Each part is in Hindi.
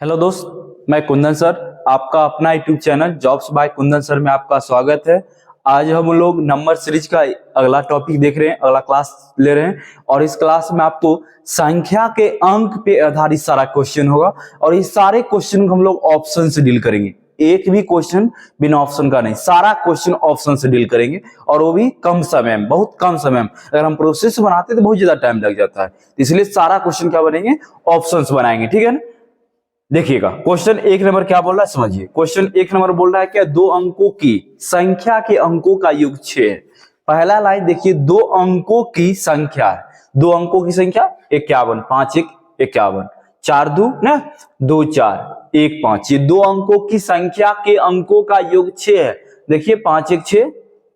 हेलो दोस्त, मैं कुंदन सर, आपका अपना YouTube channel jobs by Kundan sir में आपका स्वागत है। आज हम लोग नंबर सीरीज का अगला टॉपिक देख रहे हैं, अगला क्लास ले रहे हैं और इस क्लास में आपको संख्या के अंक पे आधारित सारा क्वेश्चन होगा और इस सारे क्वेश्चन को हम लोग ऑप्शन से डील करेंगे। एक भी क्वेश्चन बिना ऑप्शन का नहीं, सारा क्वेश्चन ऑप्शन से डील करेंगे और वो भी कम समय में, बहुत कम समय में। अगर हम प्रोसेस बनाते तो बहुत ज्यादा टाइम लग जाता है, इसलिए सारा क्वेश्चन क्या बनेंगे, ऑप्शन बनाएंगे। ठीक है ना। देखिएगा क्वेश्चन एक नंबर क्या बोल रहा है, समझिए। क्वेश्चन एक नंबर बोल रहा है क्या, दो अंकों की संख्या के अंकों का योग 6 है। पहला लाइन देखिए, दो अंकों की संख्या है, दो अंकों की संख्या 51, 5 1 51, 4 2 ना 2 4 1 5, ये दो अंकों की संख्या के अंकों का योग 6 है। देखिए 5 1 6,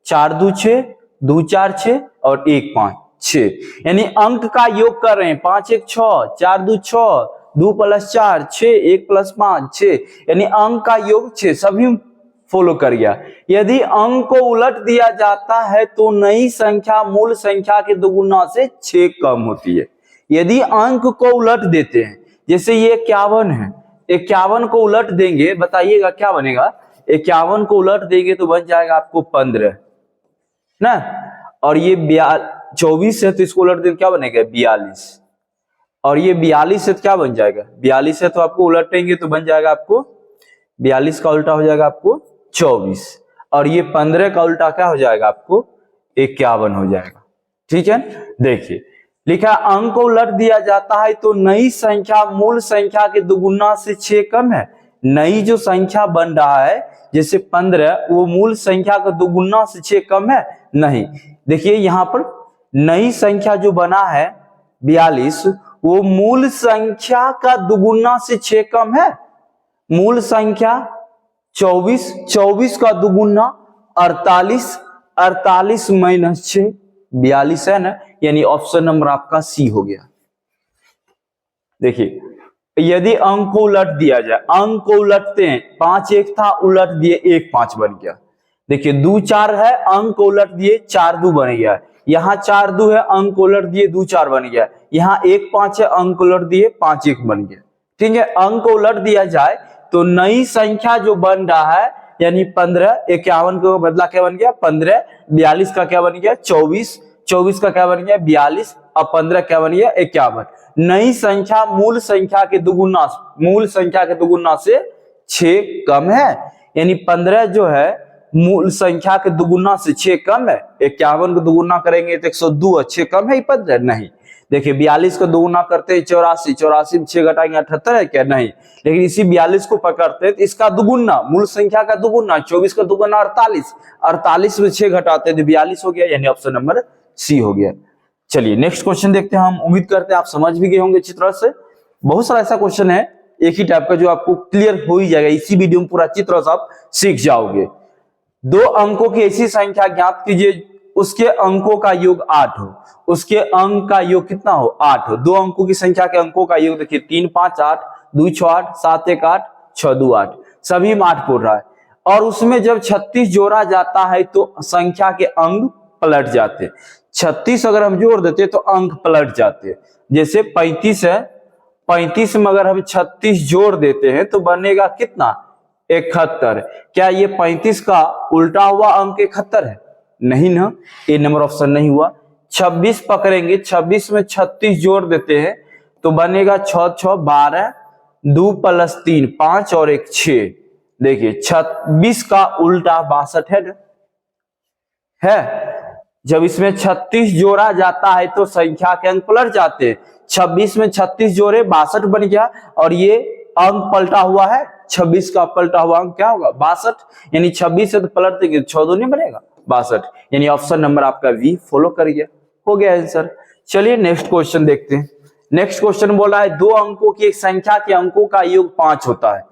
4 2 6, 2 4 6 और 1 5 6, यानी अंक का योग कर रहे हैं। 5 1 6, 4 2 6, 2 + 4 6, 1 + 5 6, यानी अंक का योग 6। सभी फॉलो कर गया। यदि अंक को उलट दिया जाता है तो नई संख्या मूल संख्या के दोगुना से 6 कम होती है। यदि अंक को उलट देते हैं, जैसे ये 51 है, 51 को उलट देंगे, बताइएगा क्या बनेगा। 51 को उलट देंगे तो बन जाएगा आपको 15 ना, और ये 24 है तो इसको उलट देंगे क्या बनेगा 42, और ये 42 से क्या बन जाएगा, 42 से तो आपको उलटेंगे तो बन जाएगा आपको 42 का उल्टा हो जाएगा आपको 24, और ये 15 का उल्टा क्या हो जाएगा आपको 51 हो जाएगा। ठीक है, देखिए लिखा अंक को उलट दिया जाता है तो नई संख्या मूल संख्या के दोगुना से 6 कम है। नई जो संख्या बन रहा है जैसे 15, वो मूल संख्या का दोगुना से 6 कम है नहीं। देखिए यहां पर नई संख्या जो बना है 42, वो मूल संख्या का दुगुना से 6 कम है। मूल संख्या 24, 24 का दुगुना 48, 48 - 6 42 है ना, यानी ऑप्शन नंबर आपका सी हो गया। देखिए यदि अंक को उलट दिया जाए, अंक को उलटते हैं, 5 1 था उलट दिए 1 5 बन गया। देखिए 2 4 है, अंक को उलट दिए 4 2 बन गया। यहाँ 4 2 है, अंक को उलट दिए 2 4 बन गया। यहाँ 1 5 है, अंक को उलट दिए 5 1 बन गया। ठीक है, अंक को उलट दिया जाए तो नई संख्या जो बन रहा है यानी 15, 51 को बदला क्या बन गया 15, 42 का क्या बन गया 24, 24 का क्या बन गया 42, अब 15 क्या बन गया 51। नई संख्या मूल संख्या के दुगुना, मूल संख्या के दुगुना से 6 कम है, यानी 15 जो है मूल संख्या के दुगुना से 6 कम है। 51 को दुगुना करेंगे तो 102, 6 कम है 15 नहीं। देखिए 42 को दुगुना करते हैं 84, 84 में 6 घटाएंगे 78 है क्या नहीं। लेकिन इसी 42 को पकड़ते हैं तो इसका दुगुना, मूल संख्या का दुगुना, 24 का दुगुना 48, 48 में 6 घटाते हैं तो 42 हो गया, यानी ऑप्शन नंबर सी हो गया। चलिए नेक्स्ट क्वेश्चन देखते हैं। हम उम्मीद करते हैं आप समझ भी गए होंगे अच्छी तरह से। बहुत सारा ऐसा क्वेश्चन है एक ही टाइप का जो आपको क्लियर हो ही जाएगा, इसी वीडियो में पूरा अच्छी तरह से आप सीख जाओगे। दो अंकों की ऐसी संख्या ज्ञात कीजिए उसके अंकों का योग 8 हो, उसके अंक का योग कितना हो 8 हो। दो अंकों की संख्या के अंकों का योग देखिए 3 5 8, 2 6 8, 7 1 8, 6 2 8, सभी में 8 बोल रहा है। और उसमें जब 36 जोड़ा जाता है तो संख्या के अंक पलट जाते। 36 अगर हम जोड़ देते तो अंक पलट जाते। जैसे 35 है, 35 में अगर हम 36 जोड़ देते हैं तो बनेगा कितना 71। क्या ये 35 का उल्टा हुआ अंक 71 है? नहीं ना, ये नंबर ऑप्शन नहीं हुआ। 26 पकड़ेंगे, 26 में 36 जोड़ देते हैं तो बनेगा 6 6 12, 2 + 3 5 और 1 6। देखिए 26 का उल्टा 62 है। जब इसमें 36 जोड़ा जाता है तो संख्या के अंक पलट जाते हैं। 26 में 36 जोड़े 62 बन गया, और ये अंक पलटा हुआ है, 26 का पलटा हुआ अंक क्या होगा 62, यानी 26 से तो पलट देंगे 6 2 नहीं बनेगा 62, यानी ऑप्शन नंबर आपका वी फॉलो कर गया, हो गया आंसर। चलिए नेक्स्ट क्वेश्चन देखते हैं। नेक्स्ट क्वेश्चन बोला है दो अंकों की एक संख्या के अंकों का योग 5 होता है।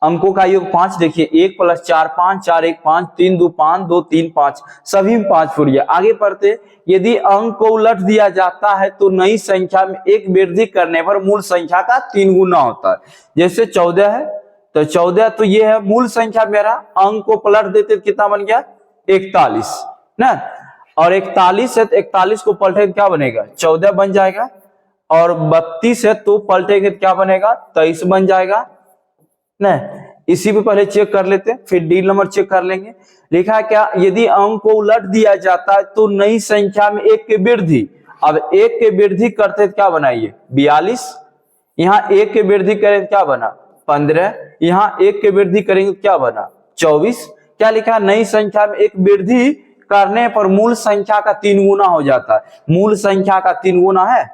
अंकों का योग 5, देखिए 1 + 4 5, 4 1 5, 3 2 5, 2 3 5, सभी में 5 हो गया। आगे पढ़ते, यदि अंक को उलट दिया जाता है तो नई संख्या में एक वृद्धि करने पर मूल संख्या का 3 गुना होता है। जैसे 14 है तो 14 तो ये है मूल संख्या मेरा, अंक को पलट देते तो कितना बन गया 41 ना, और 41 है तो 41 को पलटेंगे क्या बनेगा 14 बन जाएगा, और 32 है तो पलटेंगे क्या बनेगा 23 बन जाएगा, नहीं, इसी पे पहले चेक कर लेते हैं, फिर डी नंबर चेक कर लेंगे। लिखा है क्या, यदि अंक को उलट दिया जाता है तो नई संख्या में एक की वृद्धि। अब एक की वृद्धि करते क्या बनाइए 42, यहाँ एक की वृद्धि करें क्या बना 15, यहाँ एक की वृद्धि करेंगे क्या बना 24। क्या लिखा है, नई संख्या में एक वृद्धि करने पर मूल संख्या का 3 गुना हो जाता है। मूल संख्या का 3 गुना है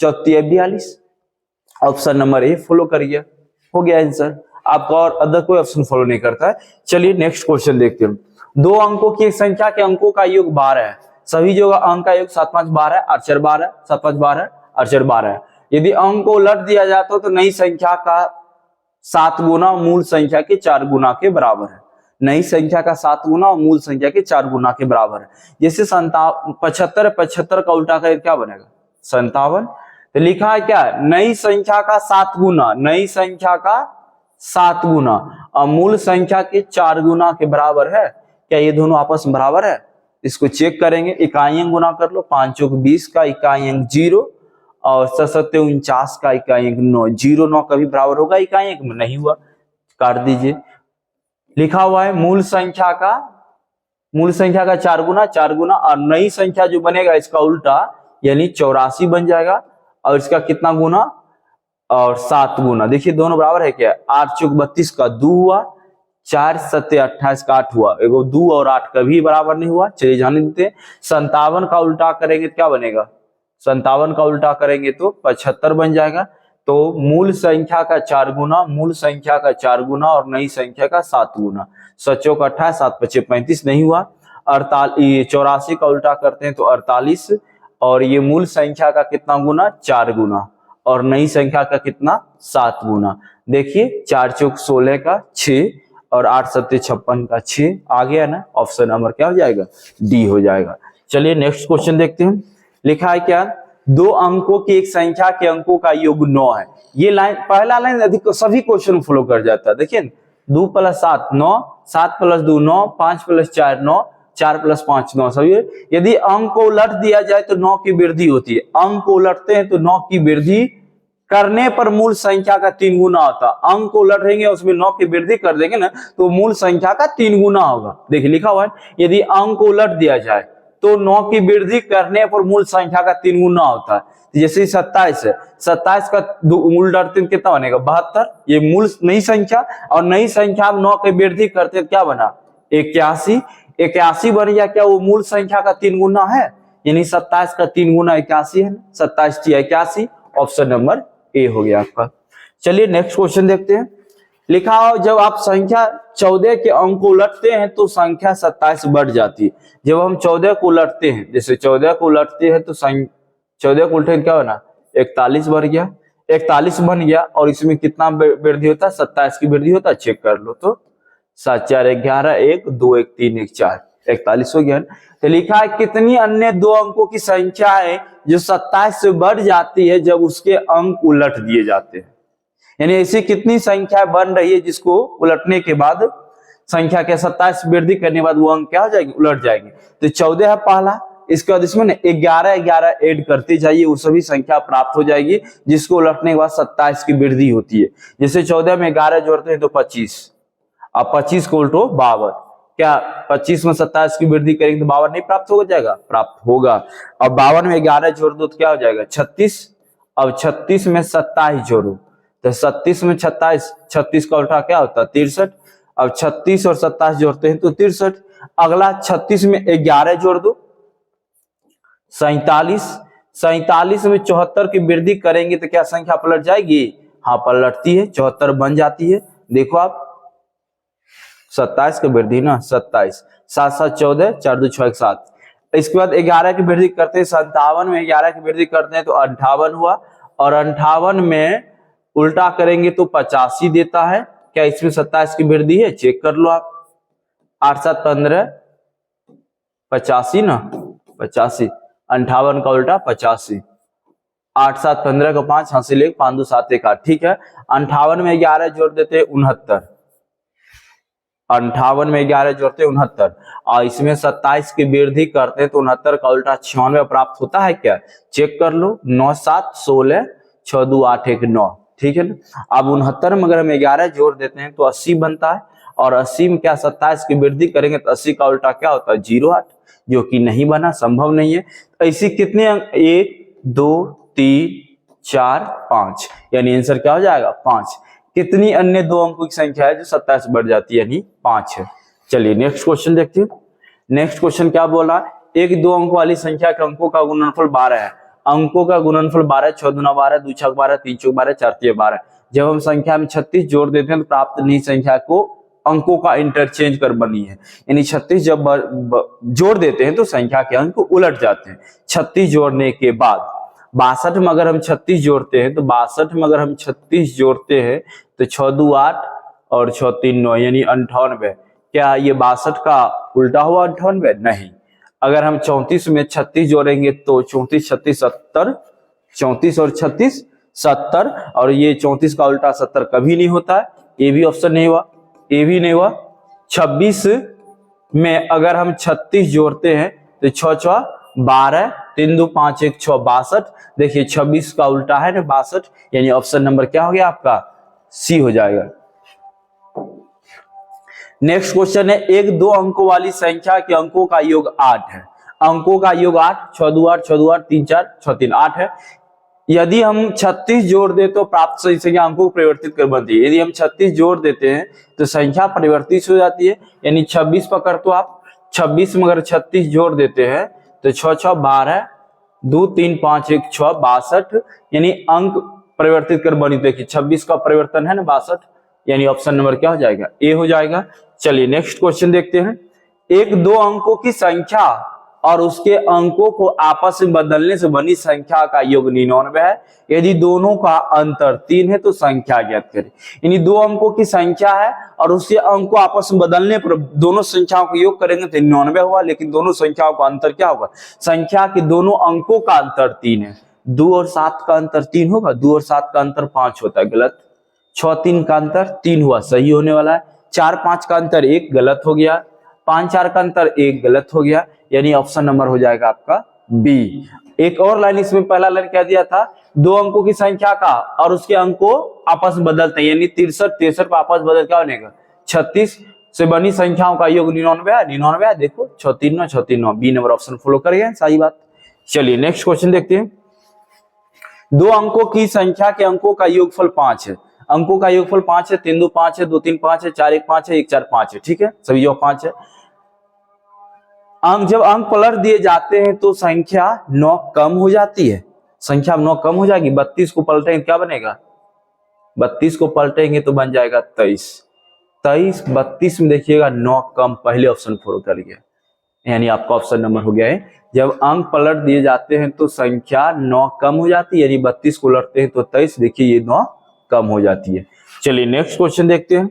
42। ऑप्शन नंबर ए फॉलो करिए, हो गया आंसर। आपका और अदर कोई ऑप्शन फॉलो नहीं करता है। चलिए नेक्स्ट क्वेश्चन देखते हैं। दो अंकों की एक संख्या के अंकों का योग 12 है। सभी जगह अंक का योग 7 5 12, 8 4 12, 7 5 12, 8 4 12। यदि अंक को उलट दिया जाता तो नई संख्या का 7 गुना मूल संख्या के 4 गुना के बराबर है। नई संख्या का 7 गुना और मूल संख्या के 4 गुना के बराबर है। जैसे 75 का उल्टा करें क्या बनेगा 57। तो लिखा है क्या, नई संख्या का 7 गुना, नई संख्या का 7 गुना और मूल संख्या के 4 गुना के बराबर है। क्या ये दोनों आपस में बराबर है? इसको चेक करेंगे। इकाई अंक गुना कर लो, 5 चौक 20 का इकाई अंक 0 और 7 49 का इकाई अंक 9। 0 9 कभी बराबर होगा इकाई अंक में? नहीं हुआ, काट दीजिए। लिखा हुआ है मूल संख्या का 4 गुना और नई संख्या जो बनेगा इसका उल्टा यानी 84 बन जाएगा और इसका कितना गुना और 7 गुना। देखिए दोनों बराबर है क्या, 8 चौक 32 का 2 हुआ, 4 7 28 का 8 हुआ। एगो 2 और 8 कभी बराबर नहीं हुआ, चलिए जाने देते हैं। 57 का उल्टा करेंगे तो क्या बनेगा, 57 का उल्टा करेंगे तो 75 बन जाएगा। तो मूल संख्या का 4 गुना, मूल संख्या का 4 गुना और नई संख्या का 7 गुना। 7 चौक 28, 7 5 35 नहीं हुआ। 84 का उल्टा करते हैं तो 48 और ये मूल संख्या का कितना गुना 4 गुना और नई संख्या का कितना 7 गुना। देखिए 4 चौक 16 का 6 और 8 7 56 का 6 आ गया ना। ऑप्शन नंबर क्या हो जाएगा, डी हो जाएगा। चलिए नेक्स्ट क्वेश्चन देखते हैं। लिखा है क्या, दो अंकों की एक संख्या के अंकों का योग 9 है। ये लाइन पहला लाइन अधिक सभी क्वेश्चन फॉलो कर जाता है। देखिए 2 + 7 9, 7 + 2 9, 5 + 4 9, 4 + 5 9 सभी। यदि अंक को उलट दिया जाए तो 9 की वृद्धि होती है। अंक को उलटते हैं तो 9 की वृद्धि करने पर मूल संख्या का 3 गुना होता है। अंक को उलटेंगे उसमें 9 की वृद्धि कर देंगे ना तो मूल संख्या का 3 गुना होगा। देखिए लिखा हुआ है यदि अंक को उलट दिया जाए तो 9 की वृद्धि करने पर मूल संख्या का 3 गुना होता है। जैसे 27 है, 27 का उलटते कितना बनेगा 72। ये मूल नई संख्या और नई संख्या में 9 की वृद्धि करते क्या बना 81। 81 बन गया। क्या वो मूल संख्या का 3 गुना है? यानी 27 का 3 गुना 81 है। 27 81। ऑप्शन नंबर ए हो गया आपका। चलिए नेक्स्ट क्वेश्चन देखते हैं। लिखा हो जब आप संख्या 14 के अंक को उलटते हैं तो संख्या 27 बढ़ जाती है। जब हम 14 को उलटते हैं, जैसे 14 को उलटते हैं तो 14 को उल्टे क्या बना 41 बढ़ गया, 41 बन गया और इसमें कितना वृद्धि होता है 27 की वृद्धि होता है। चेक कर लो तो 7 4 11 1 2 1 3 1 4 41 हो गया। तो लिखा है कितनी अन्य दो अंकों की संख्या है जो 27 से बढ़ जाती है जब उसके अंक उलट दिए जाते हैं। यानी ऐसी कितनी संख्या बन रही है जिसको उलटने के बाद संख्या के 27 वृद्धि करने के बाद वो अंक क्या हो जाएंगे उलट जाएंगे। तो 14 है पहला, इसके बाद इसमें 11 11 ऐड करते जाइए वो सभी संख्या प्राप्त हो जाएगी जिसको उलटने के बाद 27 की वृद्धि होती है। जैसे 14 में 11 जोड़ते हैं तो 25, अब 25 को उल्टो 52। क्या 25 में 27 की वृद्धि करेंगे तो 52 नहीं प्राप्त हो जाएगा? प्राप्त होगा। अब 52 में 11 जोड़ दो तो क्या हो जाएगा 36। अब 36 में 27 जोड़ो तो 37 में 26, 36 का उल्टा क्या होता है 63। अब 36 और 27 जोड़ते हैं तो 63। अगला 36 में 11 जोड़ दो 47। 47 में 74 की वृद्धि करेंगे तो क्या संख्या पलट जाएगी? हाँ पलटती है, 74 बन जाती है। देखो आप 27 की वृद्धि ना 27, 7 7 14, 4 2 6 1 7। इसके बाद 11 की वृद्धि करते हैं 57 में 11 की वृद्धि करते हैं तो 58 हुआ और 58 में उल्टा करेंगे तो 85 देता है। क्या इसमें 27 की वृद्धि है? चेक कर लो आप। 8 7 15 85 ना 85, 58 का उल्टा 85। 8 7 15 का 5 हासिल 1 5 2 7 1 8। ठीक है 58 में 11 जोड़ देते हैं 69, 58 में 11 जोड़ते 69 और इसमें 27 की वृद्धि करते हैं तो 69 का उल्टा 96 प्राप्त होता है क्या? चेक कर लो। 9 7 16, 6 2 8 1 9। ठीक है ना। अब 69 में अगर हम 11 जोड़ देते हैं तो 80 बनता है, और 80 में क्या 27 की वृद्धि करेंगे तो 80 का उल्टा क्या होता है 08, जो कि नहीं बना, संभव नहीं है। तो ऐसी कितने अंक 1 2 3 4 5, यानी आंसर क्या हो जाएगा 5। कितनी अन्य दो अंकों की संख्या है जो 27 बढ़ जाती है, यानी 5 है। चलिए नेक्स्ट क्वेश्चन देखते हैं। नेक्स्ट क्वेश्चन क्या बोल रहा है, एक दो अंकों वाली संख्या के अंकों का गुणनफल 12 है। अंकों का गुणनफल 12, 6 दूना 12, 2 छक 12, 3 चौक 12, 4 तिया 12। जब हम संख्या में 36 जोड़ देते हैं तो प्राप्त नई संख्या को अंकों का इंटरचेंज कर बनी है, यानी 36 जब जोड़ देते हैं तो संख्या के अंक उलट जाते हैं। 36 जोड़ने के बाद 62 में अगर हम 36 जोड़ते हैं तो 62 में अगर हम 36 जोड़ते हैं तो 6 2 8 और 6 3 9, यानी 98। क्या ये 62 का उल्टा हुआ 98? नहीं। अगर हम 34 में 36 जोड़ेंगे तो 34 36 70, 34 और 36 70, और ये 34 का उल्टा 70 कभी नहीं होता है, ये भी ऑप्शन नहीं हुआ, ये भी नहीं हुआ। 26 में अगर हम 36 जोड़ते हैं तो 6 6 12, 3 2 5 1 6 62। देखिए 26 का उल्टा है ना 62, यानी ऑप्शन नंबर क्या हो गया आपका सी हो जाएगा। नेक्स्ट क्वेश्चन है, एक दो अंकों वाली संख्या के अंकों का योग 8 है। अंकों का योग 8, 6 2 8, 6 2 8, 3 4, 6 3 8 है। यदि हम 36 जोड़ दे तो प्राप्त संख्या अंकों को परिवर्तित कर बनती है। यदि हम 36 जोड़ देते हैं तो संख्या परिवर्तित हो जाती है, यानी 26 पकड़ तो आप 26 में अगर 36 जोड़ देते हैं तो 6 6 12, 2 3 5 1 6 62, यानी अंक परिवर्तित कर बनी। देखिए 26 का परिवर्तन है ना 62, यानी ऑप्शन नंबर क्या हो जाएगा ए हो जाएगा। चलिए नेक्स्ट क्वेश्चन देखते हैं। एक दो अंकों की संख्या और उसके अंकों को आपस में बदलने से बनी संख्या का योग 99 है। यदि दोनों का अंतर 3 है तो संख्या ज्ञात करें। यानी दो अंकों की संख्या है और उसके अंक को आपस में बदलने पर दोनों संख्याओं को योग करेंगे तो 99 हुआ, लेकिन दोनों संख्याओं का अंतर क्या होगा, संख्या के दोनों अंकों का अंतर 3 है। 2 और 7 का अंतर 3 होगा, 2 और 7 का अंतर 5 होता है, गलत। 6 3 का अंतर 3 हुआ, सही होने वाला है। 4 5 का अंतर 1, गलत हो गया। 5 4 का अंतर 1, गलत हो गया, यानी ऑप्शन नंबर हो जाएगा आपका बी। एक और लाइन इसमें पहला लाइन क्या दिया था, दो अंकों की संख्या का और उसके अंक को आपस में बदलते हैं, यानी 63 63 को आपस बदल क्या बनेगा 36 से बनी संख्याओं का योग 99 है। 99 है, देखो 6 3 9 6 3 9, बी नंबर ऑप्शन फॉलो करेंगे, सही बात। चलिए नेक्स्ट क्वेश्चन देखते हैं। दो अंकों की संख्या के अंकों का योगफल 5 है। अंकों का योगफल 5 है, 3 2 5 है, 2 3 5 है, 4 1 5 है, 1 4 5 है, ठीक है, सभी योग 5 है। अंक जब अंक पलट दिए जाते हैं तो संख्या 9 कम हो जाती है। संख्या 9 कम हो जाएगी। 32 को पलटेंगे क्या बनेगा, 32 को पलटेंगे तो बन जाएगा 23। 23 32 में देखिएगा 9 कम, पहले ऑप्शन फॉलो कर गया, यानी आपका ऑप्शन नंबर हो गया है। जब अंक पलट दिए जाते हैं तो संख्या 9 कम हो जाती है, यानी 32 को उलटते हैं तो 23, देखिए ये 9 कम हो जाती है। चलिए नेक्स्ट क्वेश्चन देखते हैं।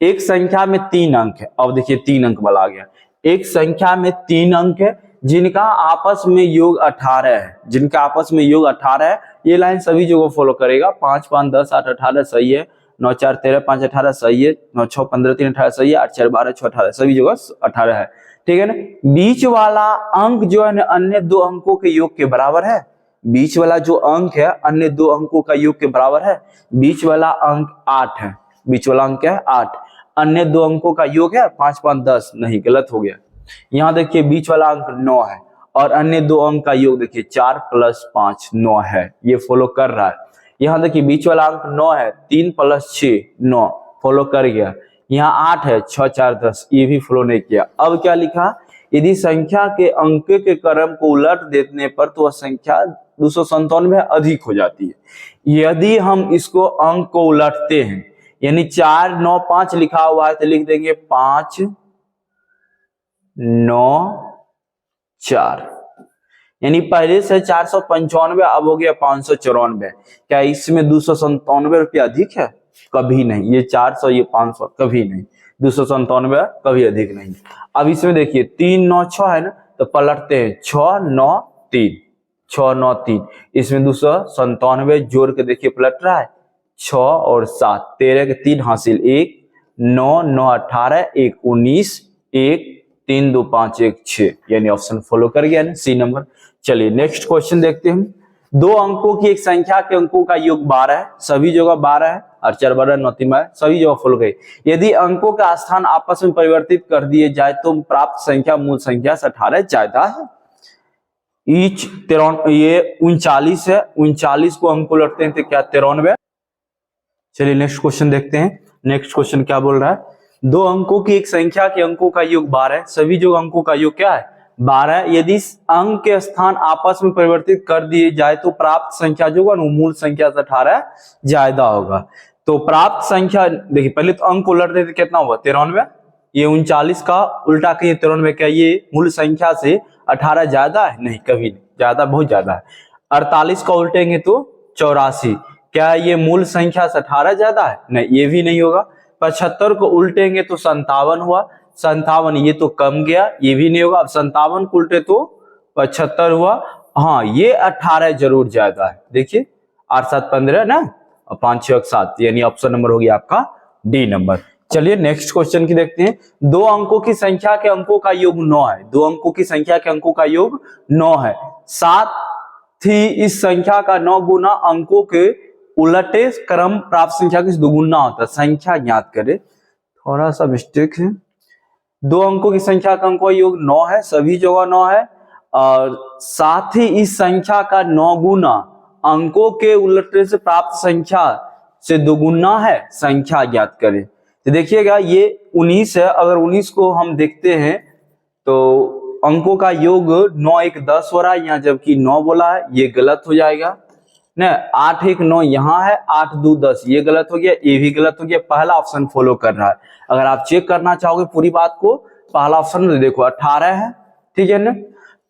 एक संख्या में 3 अंक है, अब देखिए 3 अंक वाला आ गया। एक संख्या में 3 अंक है जिनका आपस में योग 18 है, जिनका आपस में योग 18 है। ये लाइन सभी जगह फॉलो करेगा। 5 5 10 8 18 सही है, 9 4 13 5 18 सही है, 9 6 15 3 18 सही है, 8 4 12 6 18, सभी जगह 18 है, ठीक है ना। बीच वाला अंक जो है अन्य दो अंकों के योग के बराबर है। बीच वाला जो अंक है अन्य दो अंकों का योग के बराबर है। बीच वाला अंक 8 है, बीच वाला अंक है 8, अन्य दो अंकों का योग है 5 5 10, नहीं, गलत हो गया। यहाँ देखिए बीच वाला अंक 9 है और अन्य दो अंक का योग देखिए 4 + 5 9 है, ये फॉलो कर रहा है। यहाँ देखिए बीच वाला अंक 9 है, 3 + 6 9, फॉलो कर गया। यहाँ 8 है, 6 4 10, ये भी फॉलो नहीं किया। अब क्या लिखा, यदि संख्या के अंक के क्रम को उलट देने पर तो वह संख्या 297 अधिक हो जाती है। यदि हम इसको अंक को उलटते हैं, यानी 4 9 5 लिखा हुआ है तो लिख देंगे 5 9 4, यानी पहले से 495 अब हो गया 594। क्या इसमें 297 रुपया अधिक है? कभी नहीं। ये 400 ये 500 कभी नहीं, 297 कभी अधिक नहीं। अब इसमें देखिए 3 9 6 है ना, तो पलटते हैं 6 9 3, 6 9 3, इसमें 297 जोड़ के देखिए पलट रहा है, 6 और 7 13 के 3 हासिल 1, 9 9 18 1 19 1 3 2 5 1 6, यानी ऑप्शन फॉलो कर गया ना, सी नंबर। चलिए नेक्स्ट क्वेश्चन देखते हैं। दो अंकों की एक संख्या के अंकों का योग 12 है, सभी जगह 12 है, और 4 12 9 3 12 सभी जगह फॉलो गए। यदि अंकों का स्थान आपस में परिवर्तित कर दिए जाए तो प्राप्त संख्या मूल संख्या से 18 ज्यादा है। ईच 93, ये 39 है, 39 को अंक उलटते हैं तो क्या 93। चलिए नेक्स्ट क्वेश्चन देखते हैं। नेक्स्ट क्वेश्चन क्या बोल रहा है, दो अंकों की एक संख्या के अंकों का योग 12 है, सभी जो अंकों का योग क्या है 12 है। यदि अंक के स्थान आपस में परिवर्तित कर दिए जाए तो प्राप्त संख्या जो होगा मूल संख्या से 18 ज्यादा होगा। तो प्राप्त संख्या देखिए, पहले तो अंक उलट देते कितना हुआ 93, ये 39 का उल्टा करिए 93, क्या ये मूल संख्या से 18 ज्यादा है? नहीं, कभी नहीं, ज्यादा बहुत ज्यादा है। 48 का उल्टेंगे तो 84, क्या ये मूल संख्या से 18 ज्यादा है? नहीं, ये भी नहीं होगा। 75 को उल्टेंगे तो 57 हुआ, 57 ये तो कम गया, ये भी नहीं होगा। अब 57 को उल्टे तो 75 हुआ, हाँ ये 18 जरूर ज्यादा है। देखिए 8 7 15 ना, और 5 6 7, यानी ऑप्शन नंबर हो गया आपका डी नंबर। चलिए नेक्स्ट क्वेश्चन की देखते हैं। दो अंकों की संख्या के अंकों का योग 9 है, दो अंकों की संख्या के अंकों का योग 9 है, साथ ही इस संख्या का 9 गुना अंकों के उलटे क्रम प्राप्त संख्या के दुगुना होता है। संख्या ज्ञात करें, थोड़ा सा मिस्टेक है। दो अंकों की संख्या का अंकों का योग 9 है, सभी जगह 9 है, और साथ ही इस संख्या का 9 गुना अंकों के उलटे से प्राप्त संख्या से दुगुना है, संख्या ज्ञात करें। तो देखिएगा ये 19 है, अगर 19 को हम देखते हैं तो अंकों का योग 9 1 10 हो रहा है यहाँ, जबकि 9 बोला है, ये गलत हो जाएगा ना। 8 1 9 यहाँ है, 8 2 10 ये गलत हो गया, ये भी गलत हो गया। पहला ऑप्शन फॉलो कर रहा है। अगर आप चेक करना चाहोगे पूरी बात को, पहला ऑप्शन में देखो 18 है, ठीक है ना।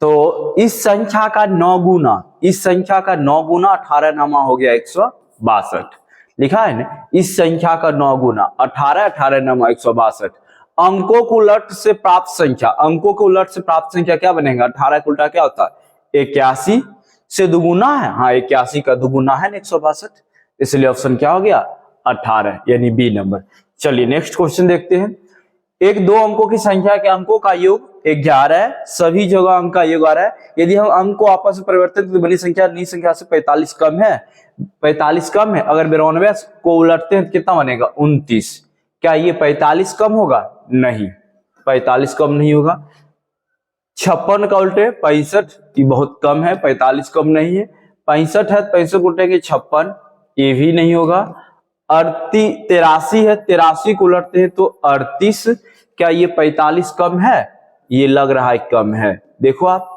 तो इस संख्या का 9 गुना, इस संख्या का 9 गुना 18 नामा हो गया 162, लिखा है ना। इस संख्या का 9 गुना 18, 18 नामा 162। अंकों को उलट से प्राप्त संख्या, अंकों को उलट से प्राप्त संख्या क्या बनेगा? 18 का उल्टा क्या होता है? 81 से दुगुना है, हाँ 81 का दुगुना है 162, इसलिए ऑप्शन क्या हो गया 18, यानी बी नंबर। चलिए नेक्स्ट क्वेश्चन देखते हैं। एक दो अंकों की संख्या के अंकों का योग 11 है, सभी जगह अंक का योग आ रहा है। यदि हम अंक को आपस में परिवर्तित तो बड़ी संख्या नी संख्या से 45 कम है, 45 कम है। अगर 92 को उलटते हैं तो कितना बनेगा 29, क्या ये 45 कम होगा? नहीं, 45 कम नहीं होगा। 56 का उल्टे 65, ये बहुत कम है, 45 कम नहीं है। 65 है, 65 उल्टेंगे 56, ये भी नहीं होगा। 83 है, 83 को उलटते हैं तो 38, क्या ये 45 कम है? ये लग रहा है कम है। देखो आप,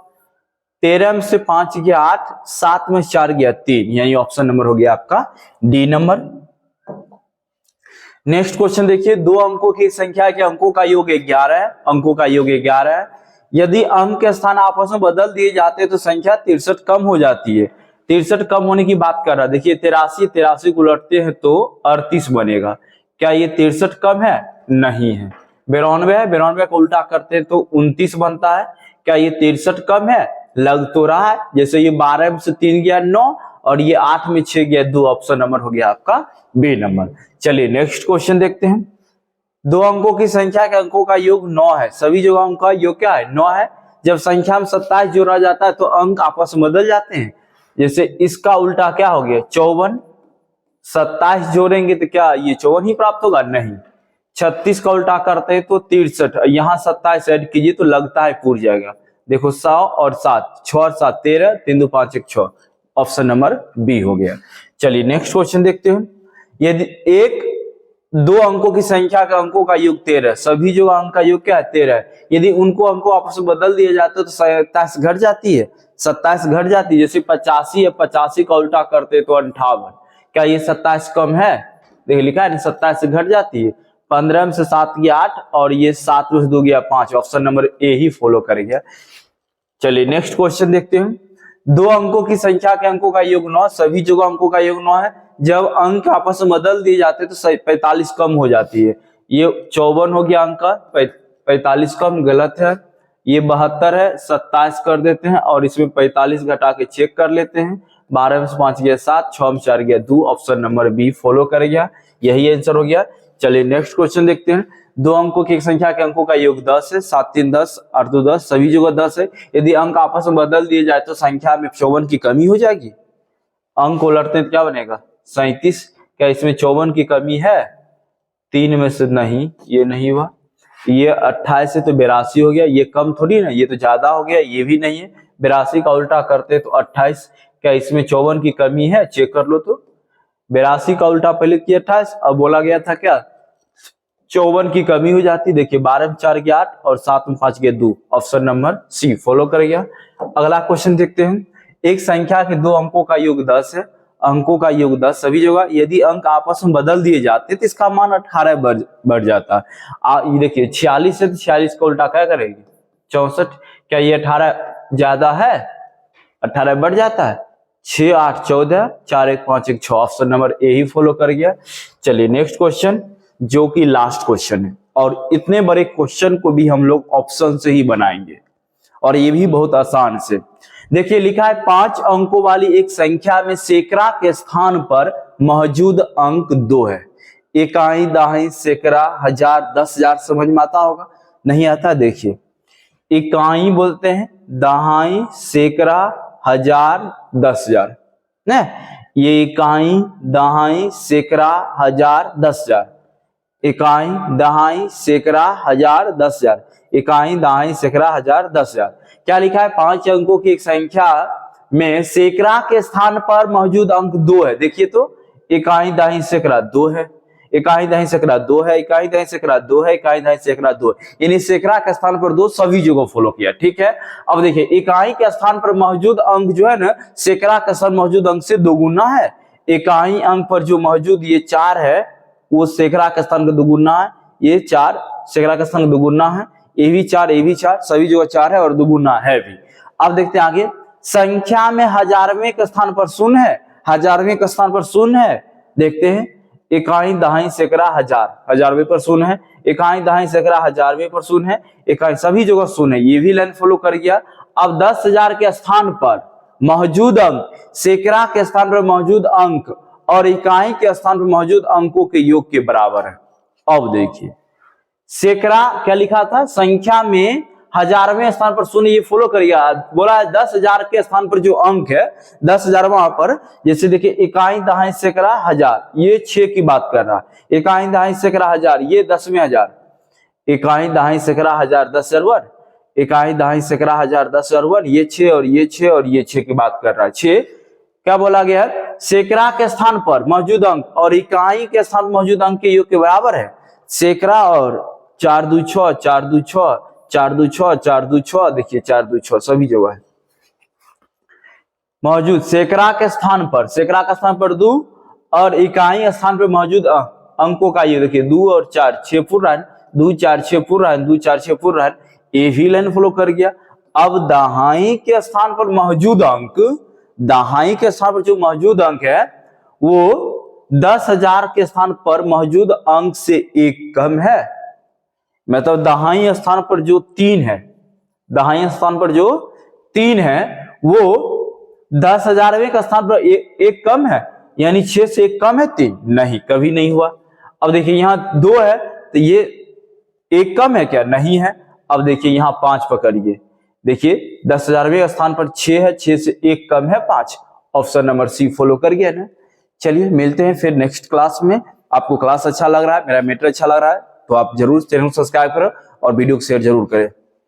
13 में से 5 गया 8, 7 में 4 गया 3, यानी ऑप्शन नंबर हो गया आपका डी नंबर। नेक्स्ट क्वेश्चन देखिए। दो अंकों की संख्या के अंकों का योग 11 है, अंकों का योग 11 है। यदि अंक के स्थान आपस में बदल दिए जाते हैं तो संख्या 63 कम हो जाती है। 63 कम होने की बात कर रहा है। देखिए 83 को उलटते हैं तो 38 बनेगा, क्या ये 63 कम है? नहीं है। 92 है, 92 का उल्टा करते हैं तो 29 बनता है, क्या ये 63 कम है? लग तो रहा है, जैसे ये 12 में से 3 गया 9, और ये 8 में 6 गया 2, ऑप्शन नंबर हो गया आपका बी नंबर। चलिए नेक्स्ट क्वेश्चन देखते हैं। दो अंकों की संख्या के अंकों का योग 9 है, सभी जगह अंक का योग क्या है 9 है। जब संख्या में 27 जोड़ा जाता है तो अंक आपस में बदल जाते हैं। जैसे इसका उल्टा क्या हो गया 54, 27 जोड़ेंगे तो क्या ये 54 ही प्राप्त होगा? नहीं। 36 का उल्टा करते हैं तो 63, यहाँ 27 ऐड कीजिए तो लगता है पूर जाएगा। देखो 100 और 7, 6 और 7 13, 3 2 5 1 6, ऑप्शन नंबर बी हो गया। चलिए नेक्स्ट क्वेश्चन देखते हैं। यदि एक दो अंकों की संख्या का अंकों का योग 13, सभी जो अंक का योग क्या है 13 है। यदि उनको अंकों आपस में बदल दिया जाता है तो 27 घट जाती है, 27 घट जाती है। जैसे 85 है, 85 का उल्टा करते तो 58, क्या ये 27 कम है? देखिए लिखा है ना 27 से घट जाती है। 15 में से 7 गया 8, और ये 7 में से 2 गया 5, option number A he follow करेगा। चलिए नेक्स्ट क्वेश्चन देखते हैं। दो अंकों की संख्या के अंकों का योग 9, सभी जगह अंकों का योग 9 है। जब अंक आपस में बदल दिए जाते हैं तो 45 कम हो जाती है। ये 54 हो गया अंक का, 45 कम गलत है। ये 72 है, 27 कर देते हैं, और इसमें 45 घटा के चेक कर लेते हैं। 12 में से 5 गया 7, 6 में 4 गया 2, ऑप्शन नंबर बी फॉलो करेगा, यही आंसर हो गया। चलिए नेक्स्ट क्वेश्चन देखते हैं। दो अंकों की एक संख्या के अंकों का योग 10 है, 7 3 10, 8 2 10, सभी जगह 10 है। यदि अंक आपस में बदल दिए जाए तो संख्या में 54 की कमी हो जाएगी? अंक उलटते हैं तो क्या बनेगा 37। क्या इसमें 54 की कमी है? 3 में से नहीं, ये नहीं हुआ। ये 28 से तो 82 हो गया, ये कम थोड़ी ना, ये तो ज्यादा हो गया, ये भी नहीं है। 82 का उल्टा करते तो 28। क्या इसमें 54 की कमी है? चेक कर लो तो। 82 का उल्टा पहले किया 28, अब बोला गया था क्या 54 की कमी हो जाती। देखिए 12 में 4 गया 8 और 7 में 5 गया 2। ऑप्शन नंबर सी फॉलो कर गया। अगला क्वेश्चन देखते हैं। एक संख्या के दो अंकों का योग 10 है, अंकों का योग 10 सभी जगह। यदि अंक आपस में बदल दिए जाते तो इसका मान 18 बढ़ जाता। ये देखिए 46 है तो 46 का उल्टा क्या करेगी 64। क्या ये 18 ज्यादा है? 18 बढ़ जाता है। 6 8 14, 4 1 5 1 6। Option number A he follow कर गया। चलिए नेक्स्ट क्वेश्चन, जो कि लास्ट क्वेश्चन है, और इतने बड़े क्वेश्चन को भी हम लोग ऑप्शन से ही बनाएंगे, और ये भी बहुत आसान से। देखिए लिखा है 5 अंकों वाली एक संख्या में सैकड़ा के स्थान पर मौजूद अंक 2 है। इकाई, दहाई, सैकड़ा, हजार, 10,000 समझ में आता होगा? नहीं आता? देखिए इकाई बोलते हैं, दहाई, सैकड़ा, हजार, 10,000 ना। ये इकाई, दहाई, सैकड़ा, हजार, 10,000। इकाई, दहाई, सैकड़ा, हजार, 10,000। इकाई, दहाई, सैकड़ा, हजार, 10,000। क्या लिखा है 5 अंकों की एक संख्या में सैकड़ा के स्थान पर मौजूद अंक 2 है। देखिए तो इकाई, दहाई, सैकड़ा 2 है, इकाई, दहाई, सैकड़ा 2 है, इकाई, दहाई, सैकड़ा 2 है, इकाई, दहाई, सैकड़ा 2 है। यानी सैकड़ा के स्थान पर 2 सभी जगह फॉलो किया। ठीक है, अब देखिए इकाई के स्थान पर मौजूद अंक जो है ना, सैकड़ा के स्थान मौजूद अंक से दोगुना है। इकाई अंक पर जो मौजूद ये 4 है वो सैकड़ा के स्थान का दोगुना है। ये 4 सैकड़ा के स्थान का दोगुना है। ये भी 4, ये भी 4, सभी जगह 4 है और दोगुना है भी। अब देखते हैं आगे, संख्या में हजारवें के स्थान पर शून्य है। हजारवें के स्थान पर शून्य है। देखते हैं इकाई, दहाई, सैकड़ा, हजार, हजारवें पर शून्य है। इकाई, दहाई, सैकड़ा, हजारवें पर शून्य है। इकाई, सभी जगह शून्य है। ये भी लाइन फॉलो कर गया। अब 10,000 के स्थान पर मौजूद अंक, सैकड़ा के स्थान पर मौजूद अंक और इकाई के स्थान पर मौजूद अंकों के योग के बराबर है। अब देखिए सैकड़ा क्या लिखा था, संख्या में हजारवें स्थान पर शून्य, ये फॉलो करिएगा। बोला है 10,000 के स्थान पर जो अंक है 10,000 वहां पर, जैसे देखिए इकाई, दहाई, सैकड़ा, हजार, ये 6 की बात कर रहा है। इकाई, दहाई, सैकड़ा, हजार, ये 10वें हजार। इकाई, दहाई, सैकड़ा, हजार, 10,000 वर्ग। इकाई, दहाई, सैकड़ा, हजार, 10,000 वर्ग। ये 6 और ये 6 और ये 6 की बात कर रहा है। 6 क्या बोला गया है, सैकड़ा के स्थान पर मौजूद अंक और इकाई के स्थान मौजूद अंक के योग के बराबर है। सैकड़ा और 4 2 6, 4 2 6, 4 2 6, 4 2 6, देखिए 4 2 6 सभी जगह है मौजूद। सैकड़ा के स्थान पर, सैकड़ा का स्थान पर 2 और इकाई स्थान पर मौजूद अंकों का ये देखिए 2 और 4, 6 पूर्ण, 2 4 6 पूर्ण, 2 4 6 पूर्ण, ये भी लाइन फॉलो कर गया। अब दहाई के स्थान पर मौजूद अंक, दहाई के स्थान पर जो मौजूद अंक है वो 10,000 के स्थान पर मौजूद अंक से एक कम है। मतलब दहाई स्थान पर जो 3 है, दहाई स्थान पर जो 3 है वो 10,000वें के स्थान पर एक कम है, यानी 6 से एक कम है 3? नहीं, कभी नहीं हुआ। अब देखिए यहाँ 2 है तो ये एक कम है क्या? नहीं है। अब देखिए यहाँ 5 पकड़िए, देखिए 10,000वें स्थान पर 6 है, 6 से एक कम है 5। ऑप्शन नंबर सी फॉलो कर गया ना। चलिए मिलते हैं फिर नेक्स्ट क्लास में। आपको क्लास अच्छा लग रहा है, मेरा मैटर अच्छा लग रहा है तो आप जरूर चैनल को सब्सक्राइब करें और वीडियो को शेयर जरूर करें।